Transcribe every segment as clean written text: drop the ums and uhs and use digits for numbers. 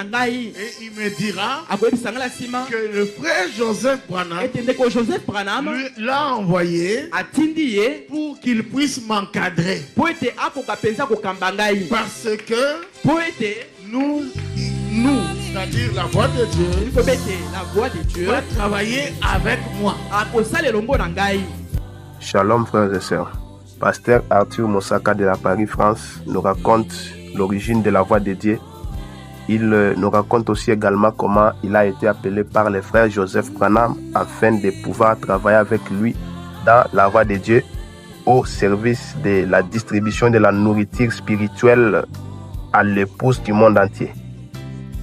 Et il me dira que le frère Joseph Branham l'a envoyé pour qu'il puisse m'encadrer. Parce que nous, c'est-à-dire la voix de Dieu, va travailler avec moi. Shalom frères et sœurs. Pasteur Arthur Mosaka de la Paris, France nous raconte l'origine de la voix de Dieu. Il nous raconte aussi également comment il a été appelé par les frères Joseph Branham afin de pouvoir travailler avec lui dans la voie de Dieu au service de la distribution de la nourriture spirituelle à l'épouse du monde entier.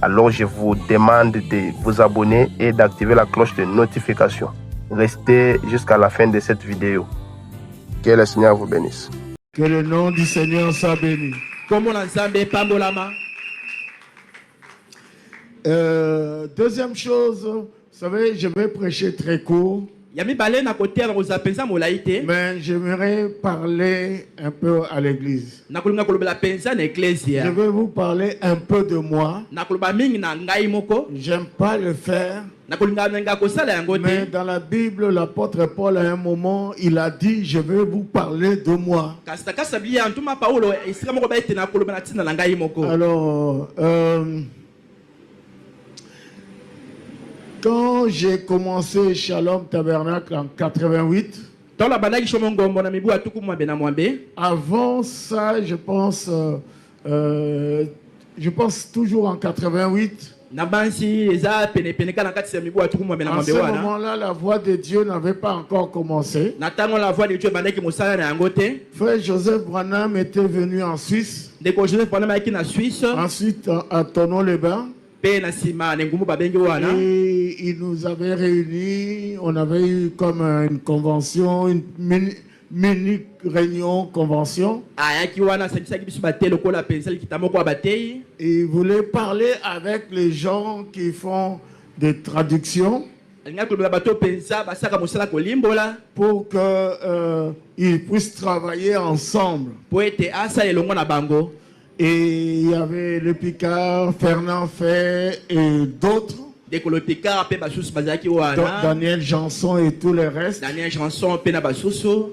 Alors je vous demande de vous abonner et d'activer la cloche de notification. Restez jusqu'à la fin de cette vidéo. Que le Seigneur vous bénisse. Que le nom du Seigneur soit béni. Deuxième chose, vous savez, je vais prêcher très court. Mais j'aimerais parler un peu à l'église. Je vais vous parler un peu de moi. J'aime pas le faire. Mais dans la Bible, l'apôtre Paul, à un moment, il a dit, je vais vous parler de moi. Alors, quand j'ai commencé Shalom Tabernacle en 88, avant ça, je pense toujours en 88. À ce moment-là, la voix de Dieu n'avait pas encore commencé. Frère Joseph Branham était venu en Suisse. Ensuite, à Tonon-les-Bains. Et il nous avait réunis. On avait eu comme une convention, une mini réunion convention. Et il voulait parler avec les gens qui font des traductions pour qu'ils puissent travailler ensemble. Et il y avait le Picard, Fernand Fay et d'autres. Daniel Janson et tous les restes.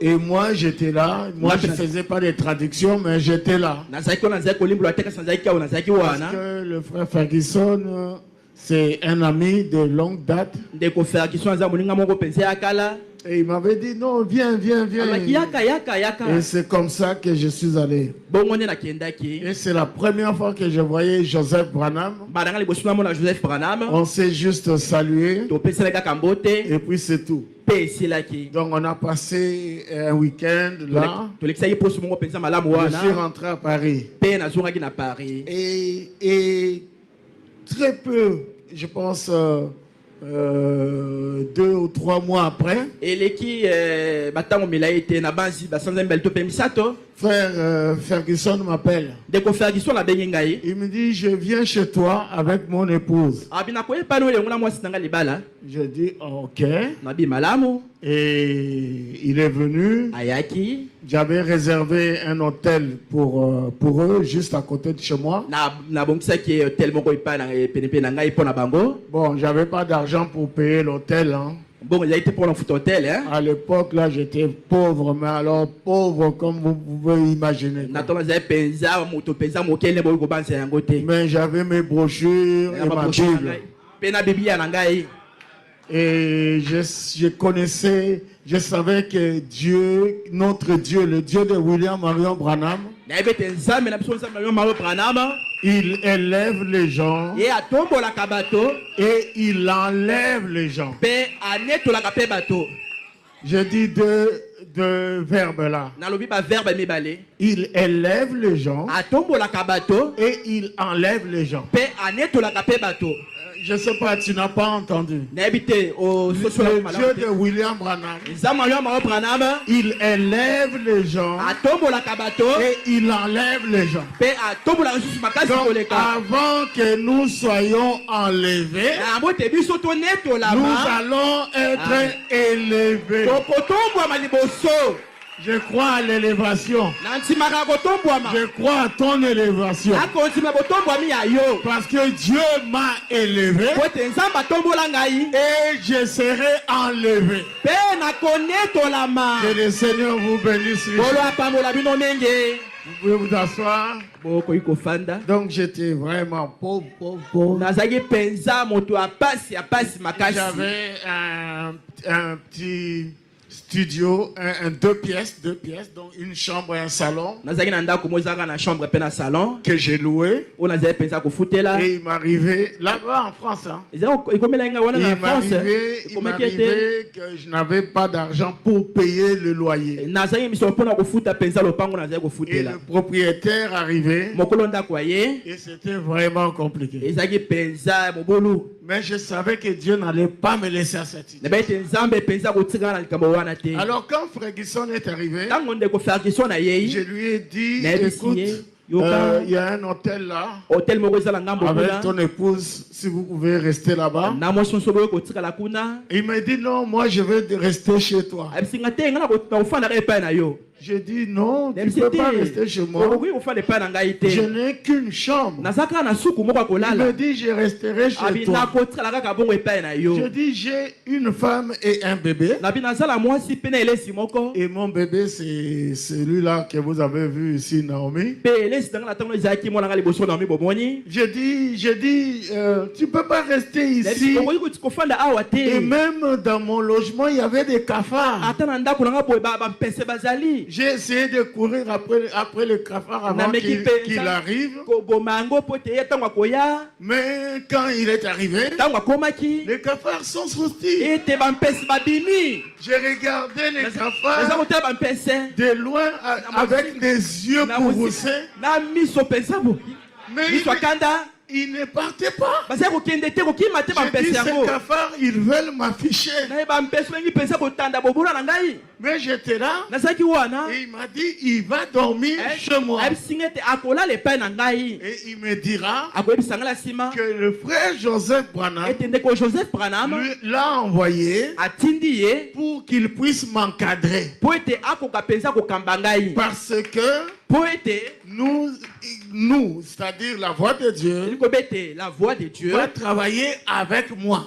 Et moi j'étais là. Moi je ne faisais pas des traductions, mais j'étais là. Parce que le frère Ferguson, c'est un ami de longue date. Et il m'avait dit non, viens. Et c'est comme ça que je suis allé. Et c'est la première fois que je voyais Joseph Branham. On s'est juste salué. Et puis c'est tout. Donc on a passé un week-end là. Je suis rentré à Paris. Et très peu, je pense... 2 ou 3 mois après, frère Ferguson m'appelle. Il me dit, je viens chez toi avec mon épouse. Je dis, ok. Et il est venu. J'avais réservé un hôtel pour eux, juste à côté de chez moi. Bon, j'avais pas d'argent pour payer l'hôtel. Hein. À l'époque, là, j'étais pauvre, mais alors pauvre comme vous pouvez imaginer. Mais j'avais mes brochures et ma Bible. Et je connaissais, je savais que Dieu, notre Dieu, le Dieu de William Marion Branham, il élève les gens et il enlève les gens. Je dis deux verbes là. Il élève les gens et il enlève les gens. Je ne sais pas, tu n'as pas entendu. Le Dieu de William Branham, il élève les gens et il enlève les gens. Donc, avant que nous soyons enlevés, nous allons être élevés. Je crois à l'élévation. Je crois à ton élévation. Parce que Dieu m'a élevé. Et je serai enlevé. Que le Seigneur vous bénisse. Vous pouvez vous asseoir. Donc j'étais vraiment pauvre. J'avais un petit studio, deux pièces, donc une chambre et un salon que j'ai loué. Et il m'arrivait là-bas en France. Il m'arrivait que je n'avais pas d'argent pour payer le loyer. Et le propriétaire arrivait et c'était vraiment compliqué. Mais je savais que Dieu n'allait pas me laisser à cette idée. Alors quand Ferguson est arrivé, je lui ai dit, écoute, il y a un hôtel là, avec ton épouse, si vous pouvez rester là-bas. Il m'a dit non, moi je veux rester chez toi. J'ai dit non, tu ne peux pas rester chez moi. Je n'ai qu'une chambre. Il me dit je resterai chez toi. Je dis j'ai une femme et un bébé. Et mon bébé c'est celui-là que vous avez vu ici, Naomi. Je dis tu ne peux pas rester ici. Et même dans mon logement il y avait des cafards. J'ai essayé de courir après le cafard avant qu'il arrive. Mais quand il est arrivé, les cafards sont sortis. J'ai regardé les cafards de loin avec des yeux courroucés. Mais il ne partait pas. J'ai dit, ces cafards, ils veulent m'afficher. Mais j'étais là. Et il m'a dit, il va dormir chez moi. Et il me dira que le frère Joseph Branham l'a envoyé pour qu'il puisse m'encadrer. Parce que nous, c'est-à-dire la voix de Dieu, va travailler avec moi.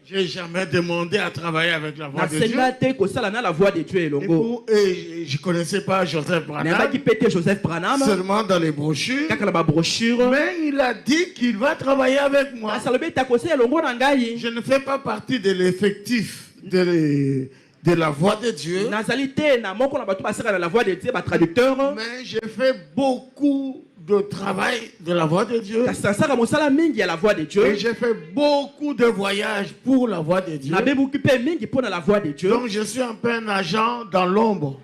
Je n'ai jamais demandé à travailler avec la voix de Dieu. Et je ne connaissais pas Joseph Branham, seulement dans les brochures. Mais il a dit qu'il va travailler avec moi. Je ne fais pas partie de l'effectif de la voix de Dieu. Mais j'ai fait beaucoup de travail de la voix de Dieu. Et j'ai fait beaucoup de voyages pour la voix de Dieu. Donc je suis un peu un agent dans l'ombre.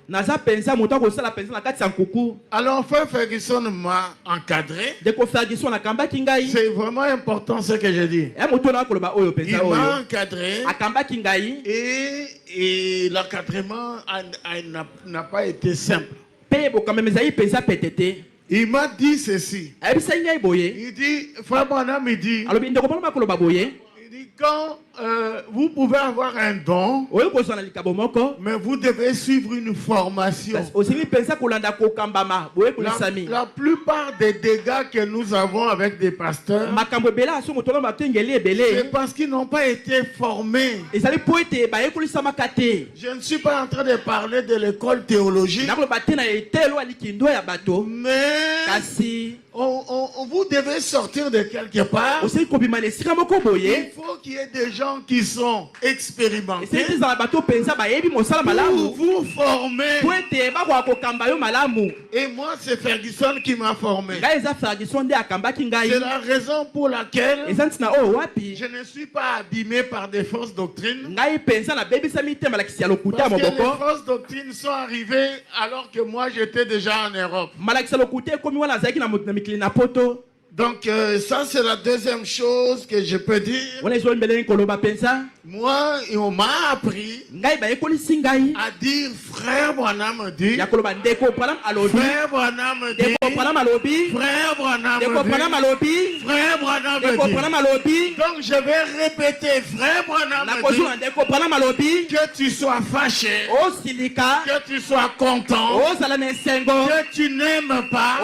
Alors frère Ferguson m'a encadré. C'est vraiment important ce que je dis. Il m'a encadré et l'encadrement n'a pas été simple. Il m'a dit ceci. Il dit, Frère Branham, il dit, quand vous pouvez avoir un don, mais vous devez suivre une formation. La plupart des dégâts que nous avons avec des pasteurs, c'est parce qu'ils n'ont pas été formés. Je ne suis pas en train de parler de l'école théologique, mais vous devez sortir de quelque part. Il faut qu'il y ait des gens qui sont expérimentés pour vous former. Et moi, c'est Ferguson qui m'a formé. C'est la raison pour laquelle je ne suis pas abîmé par des fausses doctrines. Parce que les fausses doctrines sont arrivées alors que moi, j'étais déjà en Europe. Donc ça c'est la deuxième chose que je peux dire. Moi, on m'a appris à dire frère Branham dit. Frère Branham dit. Frère Branham dit. Frère Branham dit. Donc je vais répéter frère Branham dit. Que tu sois fâché. Que tu sois content. Que tu n'aimes pas.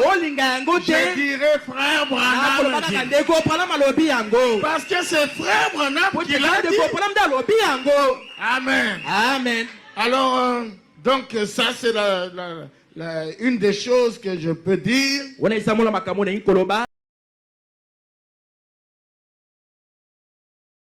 Je dirai frère Branham. Parce que c'est frère Branham qui l'a dit. Amen. Amen. Alors, donc ça c'est une des choses que je peux dire.